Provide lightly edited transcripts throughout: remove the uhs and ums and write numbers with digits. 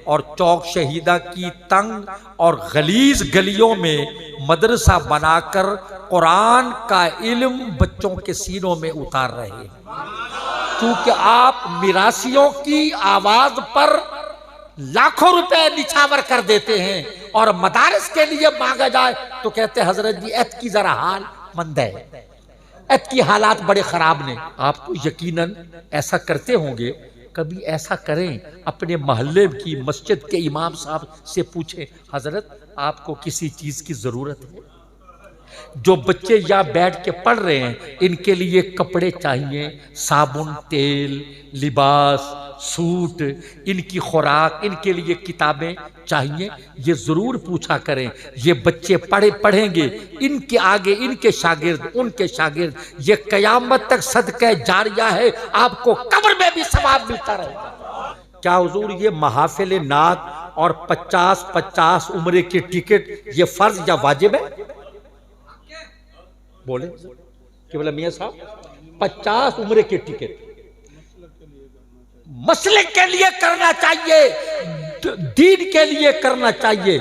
और चौक शहीदा की तंग और गलीज गलियों में मदरसा बनाकर कुरान का इल्म बच्चों के सीनों में उतार रहे हैं। क्योंकि आप मिरासियों की आवाज पर लाखों रुपए निछावर कर देते हैं और मदारिस के लिए मांगा जाए तो कहते हैं हजरत जी एत की जरा हाल मंद है, एत की हालात बड़े खराब ने। आप तो यकीनन ऐसा करते होंगे, कभी ऐसा करें अपने मोहल्ले की मस्जिद के इमाम साहब से पूछें हजरत आपको किसी चीज की जरूरत है? जो बच्चे या बैठ के पढ़ रहे हैं इनके लिए कपड़े चाहिए, साबुन, तेल, लिबास, सूट, इनकी खुराक, इनके लिए किताबें चाहिए, ये जरूर पूछा करें। ये बच्चे पढ़ेंगे, इनके आगे इनके शागिर्द, उनके शागिर्द, ये कयामत तक सदका जारिया है, आपको कब्र में भी सवाब मिलता रहेगा। क्या हुजूर ये महफिल नात और 50-50 उम्रे की टिकट ये फर्ज या वाजिब है? बोले कि बोला मियां साहब 50 उम्रे की टिकट मसलक के लिए करना चाहिए, दीन के लिए करना चाहिए।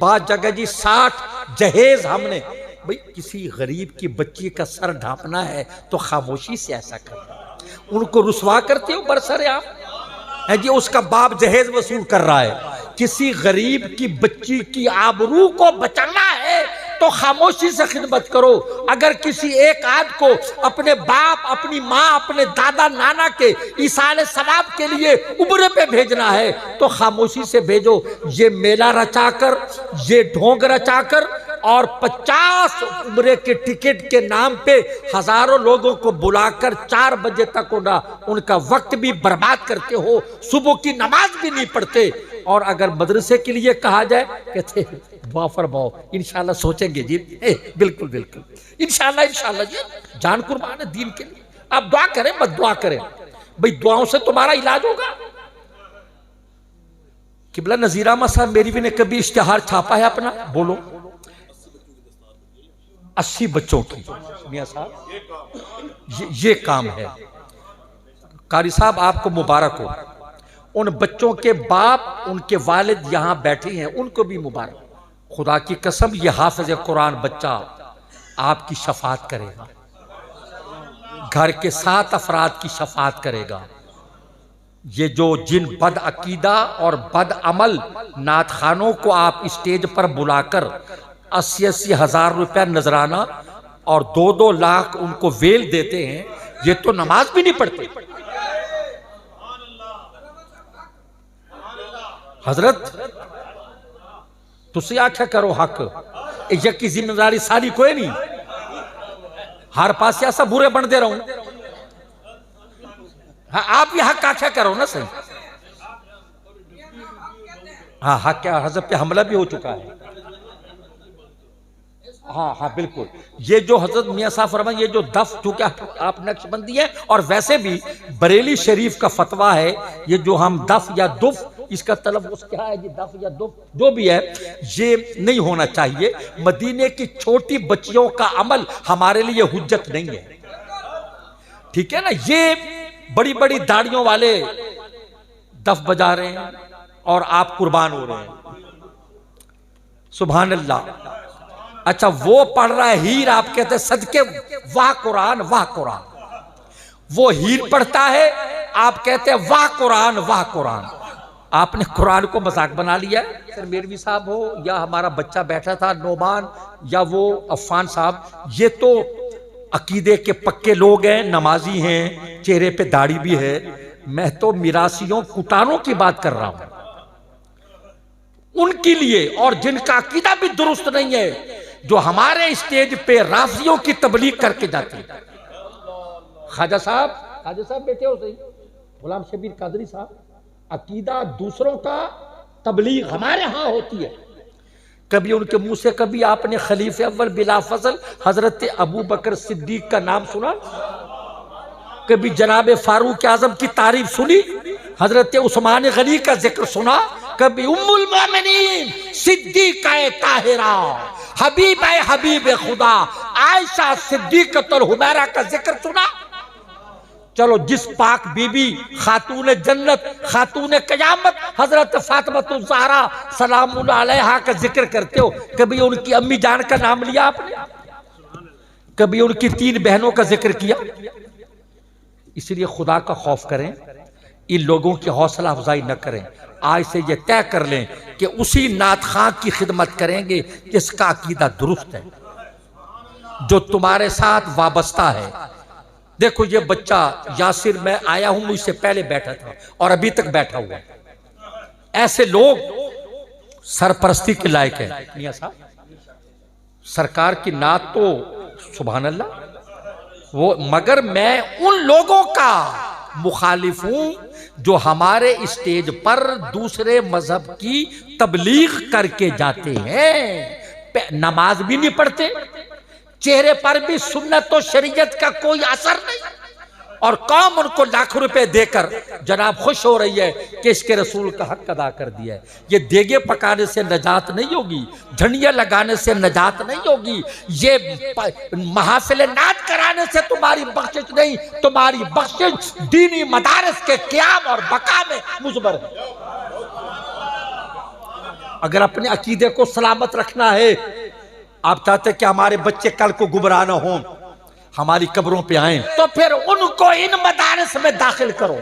बात जगह जी 60 जहेज हमने, भाई किसी गरीब की बच्ची का सर ढांपना है तो खामोशी से ऐसा कर, उनको रुसवा करते हो बरसरे आप है जी, उसका बाप जहेज वसूल कर रहा है। किसी गरीब की बच्ची की आबरू को बचाना है तो खामोशी से खिदमत करो। अगर किसी एक आद को अपने बाप, अपनी माँ, अपने दादा नाना के इसाले सवाब के लिए उम्रे पे भेजना है तो खामोशी से भेजो। ये मेला रचाकर, ये ढोंग रचाकर और 50 उम्रे के टिकट के नाम पे हजारों लोगों को बुलाकर 4 बजे तक उनका वक्त भी बर्बाद करते हो, सुबह की नमाज भी नहीं पढ़ते। और अगर मदरसे के लिए कहा जाए कहते दुआ फरमाओ, इंशाल्लाह सोचेंगे जी। बिल्कुल बिल्कुल, इंशाल्लाह जी, जान कुर्बान है दीन के लिए। आप दुआ करें, मत दुआ करें, भाई दुआओं से तुम्हारा इलाज होगा। किबला नजीर अहमद साहब मेरी भी ने कभी इश्तिहार छापा है अपना? बोलो 80 बच्चों की। मियां साहब ये काम है। कारी साहब आपको मुबारक हो, उन बच्चों के बाप, उनके वालिद यहां बैठे हैं, उनको भी मुबारक। खुदा की कसम ये हाफिज कुरान बच्चा आपकी शफात करेगा, घर के 7 अफराद की शफात करेगा। ये जो जिन बद अकीदा और बद अमल नात खानों को आप स्टेज पर बुलाकर 80-80 हजार रुपया नजराना और 2-2 लाख उनको वेल देते हैं, ये तो नमाज भी नहीं पढ़ते। हजरत तुसी आख्या करो हक, यकी जिम्मेदारी सारी कोई नहीं, हर पास ऐसा बुरे बनते रहूं। हाँ आप ये हक आख्या करो ना सही। हाँ हक क्या, हजरत पे हमला भी हो चुका है। हाँ बिल्कुल, ये जो हजरत मियां साहब फरमाए, ये जो दफ, चूंकि आप नक्शबंदी है और वैसे भी बरेली शरीफ का फतवा है, ये जो हम दफ या दुफ, इसका तलफ़्ज़ुज़ क्या है जी, दफ या दुफ जो भी है, ये नहीं होना चाहिए। मदीने की छोटी बच्चियों का अमल हमारे लिए हुज्जत नहीं है, ठीक है ना। ये बड़ी बड़ी दाढ़ियों वाले दफ बजा रहे हैं और आप कुर्बान हो रहे हैं, सुभान अल्लाह। अच्छा वो पढ़ रहा है हीर, आप कहते हैं सदके वाह कुरान वाह कुरान। वो हीर पढ़ता है, आप कहते हैं वाह कुरान वाह कुरान। आपने कुरान को मजाक बना लिया है। सर मेरवी साहब हो या हमारा बच्चा बैठा था नोमान या वो अफान साहब, ये तो अकीदे के पक्के लोग हैं, नमाजी हैं, चेहरे पे दाढ़ी भी है। मैं तो मिरासियों कुटानों की बात कर रहा हूं, उनके लिए, और जिनका अकीदा भी दुरुस्त नहीं है, जो हमारे स्टेज पे राफियों की तबलीग करके जाते हैं। ख्वाजा साहब बैठे हो सही, गुलाम शबीर कादरी साहब, अकीदा दूसरों का, तबलीग हमारे यहाँ होती है। कभी उनके मुंह से कभी आपने खलीफे अव्वल बिला फजल हजरत अबू बकर सिद्दीक का नाम सुना? कभी जनाब फारूक आजम की तारीफ सुनी? हजरत उस्मान गनी का जिक्र सुना? कभी उम्मुल मोमिनीन सिद्दीका ताहिरा हबीब खुदा आयशा सिद्दीकतुल हुमैरा का जिक्र सुना? चलो, जिस पाक बीबी खातून जन्नत खातून कयामत हजरत फातिमा ज़हरा सलामुल्लाह अलैहा का जिक्र करते हो, कभी उनकी अम्मी जान का नाम लिया आपने? कभी उनकी 3 बहनों का जिक्र किया? इसलिए खुदा का खौफ करें, इन लोगों की हौसला अफजाई न करें। आज से ये तय कर लें कि उसी नात खां की खिदमत करेंगे जिसका अकीदा दुरुस्त है, जो तुम्हारे साथ वाबस्ता है। देखो, ये बच्चा यासिर, मैं आया हूं, मुझसे पहले बैठा था और अभी तक बैठा हुआ है। ऐसे लोग सरपरस्ती के लायक है। मियां साहब, सरकार की नात तो सुभान अल्लाह वो, मगर मैं उन लोगों का मुखालिफ हूं जो हमारे स्टेज पर दूसरे मजहब की तबलीग करके जाते हैं, नमाज भी नहीं पढ़ते, चेहरे पर भी सुन्नत और शरीयत का कोई असर नहीं, और कौम उनको लाखों रुपए देकर जनाब खुश हो रही है कि इसके रसूल का हक अदा कर दिया है। ये देगे पकाने से नजात नहीं होगी, झंडियां लगाने से नजात नहीं होगी, ये महाफिल नात कराने से तुम्हारी बख्शिश नहीं, तुम्हारी बख्शिश दीनी मदारस के क़याम और बका में मुजबर है। अगर अपने अकीदे को सलामत रखना है, आप चाहते कि हमारे बच्चे कल को गुमराह न हों, हमारी कब्रों पे आए, तो फिर उनको इन मदारस में दाखिल करो।